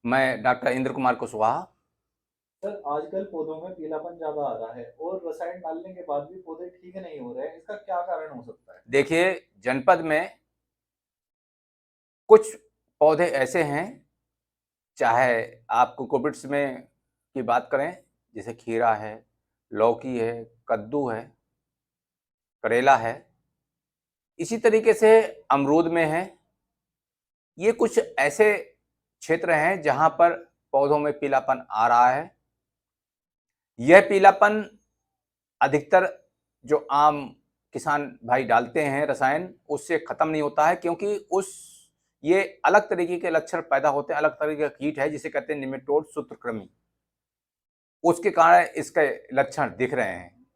मैं doctor Indra Kumar Kushwaha. Sir, आजकल पौधों में पीलापन ज्यादा आ रहा है और रसायन डालने के बाद भी पौधे ठीक नहीं हो रहे हैं। इसका क्या कारण हो सकता है? देखिए, जनपद में कुछ पौधे ऐसे हैं, चाहे आप कुकुरबिट्स में की बात करें, जैसे खीरा है, लौकी है, कद्दू है, करेला है। इसी तरीके से अमरूद में है। ये कुछ ऐसे क्षेत्र हैं जहां पर पौधों में पीलापन आ रहा है। यह पीलापन अधिकतर जो आम किसान भाई डालते हैं रसायन, उससे खत्म नहीं होता है, क्योंकि उस ये अलग तरीके के लक्षण पैदा होते हैं। अलग तरीके का कीट है जिसे कहते हैं निमेटोड सूत्रकृमि, उसके कारण इसके लक्षण दिख रहे हैं।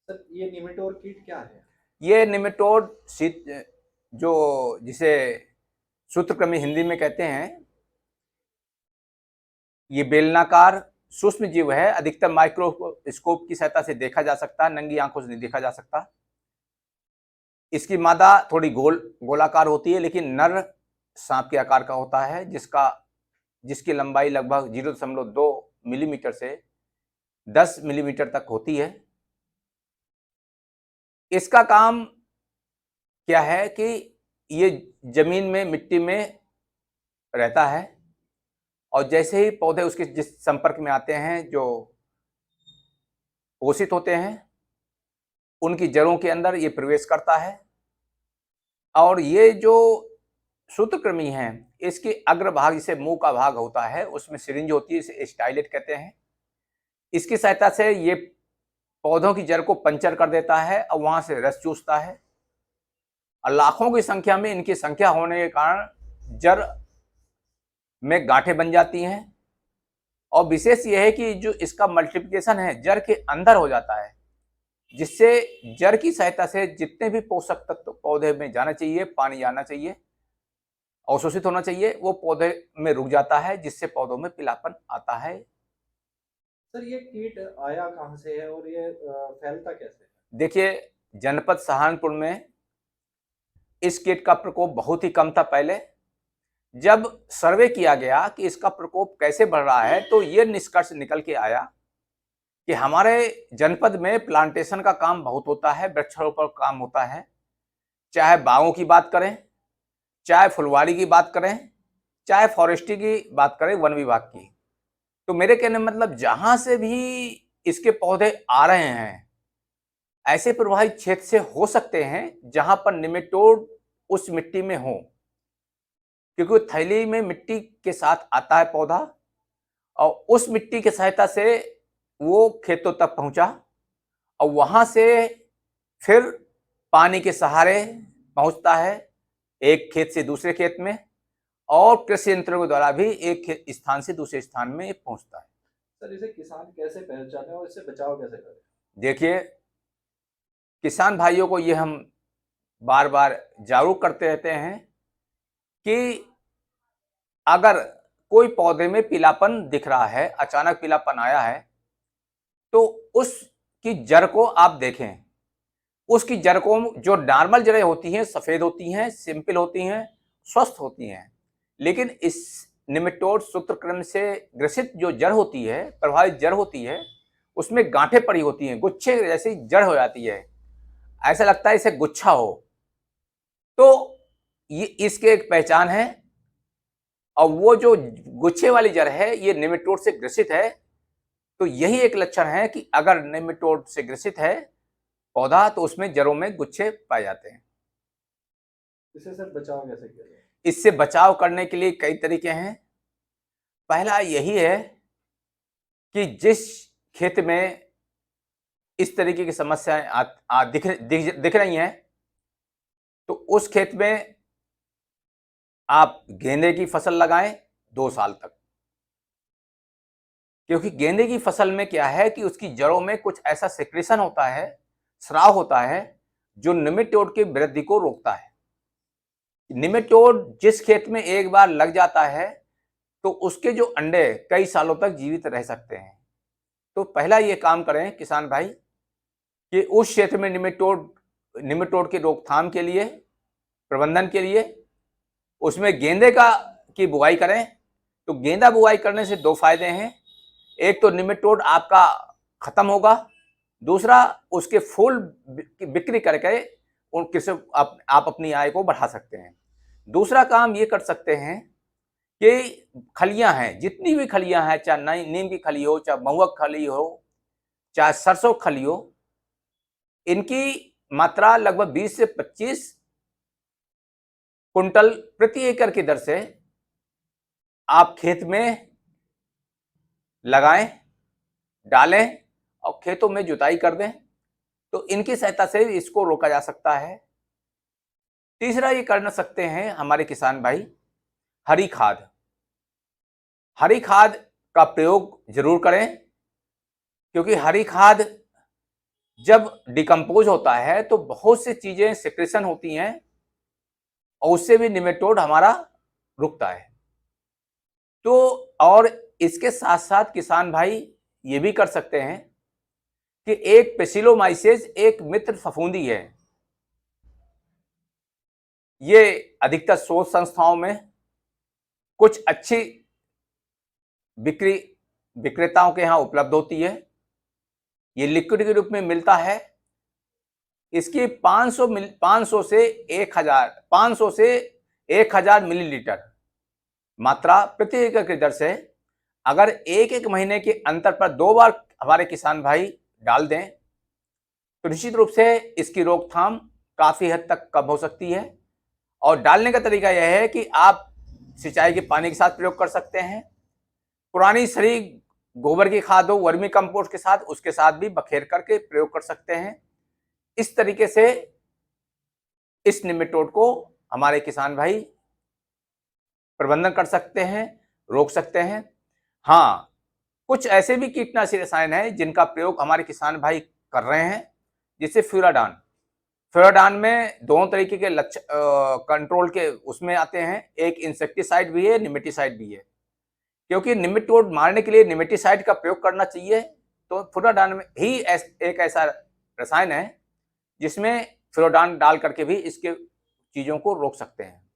सर, ये निमेटोड कीट क्या है? ये निमेटोड जो जिसे सूत्रकृमि हिंदी में कहते हैं, ये बेलनाकार सूक्ष्म जीव है। अधिकतर माइक्रोस्कोप की सहायता से देखा जा सकता है, नंगी आंखों से नहीं देखा जा सकता। इसकी मादा थोड़ी गोलाकार होती है, लेकिन नर सांप के आकार का होता है, जिसकी लंबाई लगभग 0.2 मिलीमीटर से 10 मिलीमीटर तक होती है। इसका काम क्या है कि ये जमीन में, मिट्टी में रहता है, और जैसे ही पौधे उसके जिस संपर्क में आते हैं, जो पोषित होते हैं, उनकी जड़ों के अंदर ये प्रवेश करता है। और ये जो सूत्रकृमि है, इसके अग्रभाग, जिसे मुंह का भाग होता है, उसमें सिरिंज होती है, इसे स्टाइलेट कहते हैं। इसकी सहायता से ये पौधों की जड़ को पंचर कर देता है और वहां से रस चूसता है। और लाखों की संख्या में इनकी संख्या होने के कारण जड़ में गांठें बन जाती हैं। और विशेष यह है कि जो इसका मल्टीप्लिकेशन है, जड़ के अंदर हो जाता है, जिससे जड़ की सहायता से जितने भी पोषक तत्व पौधे में जाना चाहिए, पानी जाना चाहिए, अवशोषित होना चाहिए, वो पौधे में रुक जाता है, जिससे पौधों में पीलापन आता है। सर, ये कीट आया कहाँ से है और ये फैलता कैसे है? देखिए, जनपद सहारनपुर में इस कीट का प्रकोप बहुत ही कम था पहले। जब सर्वे किया गया कि इसका प्रकोप कैसे बढ़ रहा है, तो ये निष्कर्ष निकल के आया कि हमारे जनपद में प्लांटेशन का काम बहुत होता है, वृक्षारोपण का काम होता है। चाहे बागों की बात करें, चाहे फुलवारी की बात करें, चाहे फॉरेस्ट्री की बात करें, वन विभाग की। तो मेरे कहने मतलब जहां से भी इसके पौधे आ रहे हैं, ऐसे प्रभावित क्षेत्र से हो सकते हैं जहां पर निमेटोड उस मिट्टी में हो, क्योंकि थैली में मिट्टी के साथ आता है पौधा, और उस मिट्टी की सहायता से वो खेतों तक पहुंचा, और वहां से फिर पानी के सहारे पहुंचता है एक खेत से दूसरे खेत में, और कृषि यंत्रों के द्वारा भी एक स्थान से दूसरे स्थान में पहुंचता है। सर, इसे किसान कैसे पहचाने और इससे बचाव कैसे करें? देखिए, किसान भाइयों को ये हम बार बार जागरूक करते रहते हैं कि अगर कोई पौधे में पीलापन दिख रहा है, अचानक पीलापन आया है, तो उसकी जड़ को आप देखें। उसकी जड़ को, जो नॉर्मल जड़ें होती हैं, सफेद होती हैं, सिंपल होती हैं, स्वस्थ होती हैं। लेकिन इस निमेटोड सूत्रकृमि से ग्रसित जो जड़ होती है, प्रभावित जड़ होती है, उसमें गांठें पड़ी होती हैं, गुच्छे जैसी जड़ हो जाती है, ऐसा लगता है इसे गुच्छा हो। तो ये इसके एक पहचान है। और वो जो गुच्छे वाली जड़ है, ये निमेटोड से ग्रसित है। तो यही एक लक्षण है कि अगर निमेटोड से ग्रसित है पौधा, तो उसमें जड़ों में गुच्छे पाए जाते हैं। इससे सर बचाव कैसे किया जाए? इससे बचाव करने के लिए कई तरीके हैं। पहला यही है कि जिस खेत में इस तरीके की समस्याएं दिख रही हैं, तो उस खेत में आप गेंदे की फसल लगाएं 2 साल तक। क्योंकि गेंदे की फसल में क्या है कि उसकी जड़ों में कुछ ऐसा सेक्रेशन होता है, स्राव होता है, जो निमेटोड की वृद्धि को रोकता है। निमेटोड जिस खेत में एक बार लग जाता है, तो उसके जो अंडे कई सालों तक जीवित रह सकते हैं। तो पहला ये काम करें किसान भाई कि उस क्षेत्र में निमेटोड की रोकथाम के लिए, प्रबंधन के लिए, उसमें गेंदे की बुआई करें। तो गेंदा बुआई करने से दो फायदे हैं। एक तो निमेटोड आपका खत्म होगा, दूसरा उसके फूल बिक्री करके किसी आप अपनी आय को बढ़ा सकते हैं। दूसरा काम ये कर सकते हैं कि खलियां हैं, जितनी भी खलियां हैं, चाहे नीम की खली हो, चाहे महुआ खली हो, चाहे सरसों खली हो, इनकी मात्रा लगभग 20 से 25 कुंटल प्रति एकड़ की दर से आप खेत में लगाएं, डालें और खेतों में जुताई कर दें, तो इनकी सहायता से इसको रोका जा सकता है। तीसरा ये कर सकते हैं हमारे किसान भाई, हरी खाद। हरी खाद का प्रयोग जरूर करें, क्योंकि हरी खाद जब डिकम्पोज होता है तो बहुत सी चीजें सिक्रेशन होती हैं और उससे भी निमेटोड हमारा रुकता है। तो और इसके साथ साथ किसान भाई ये भी कर सकते हैं कि एक पेसिलोमाइसेस एक मित्र फफूंदी है, ये अधिकतर शोध संस्थाओं में कुछ अच्छी विक्रेताओं के यहां उपलब्ध होती है। ये लिक्विड के रूप में मिलता है। इसकी 500 से 1000 मिलीलीटर मात्रा प्रति एकड़ की दर से अगर एक महीने के अंतर पर 2 बार हमारे किसान भाई डाल दें तो निश्चित रूप से इसकी रोकथाम काफी हद तक कम हो सकती है। और डालने का तरीका यह है कि आप सिंचाई के पानी के साथ प्रयोग कर सकते हैं, पुरानी सड़ी गोबर की खाद हो, वर्मी कंपोस्ट के साथ, उसके साथ भी बखेर करके प्रयोग कर सकते हैं। इस तरीके से इस निमेटोड को हमारे किसान भाई प्रबंधन कर सकते हैं, रोक सकते हैं। हाँ, कुछ ऐसे भी कीटनाशी रसायन हैं जिनका प्रयोग हमारे किसान भाई कर रहे हैं, जैसे फ्यूराडान में दोनों तरीके के लक्ष्य कंट्रोल के उसमें आते हैं, एक इंसेक्टिसाइड भी है, निमेटिसाइड भी है। क्योंकि निमेटोड मारने के लिए निमेटिसाइड का प्रयोग करना चाहिए, तो फ्यूराडान में ही एक ऐसा रसायन है जिसमें फ्यूराडान डाल करके भी इसके चीजों को रोक सकते हैं।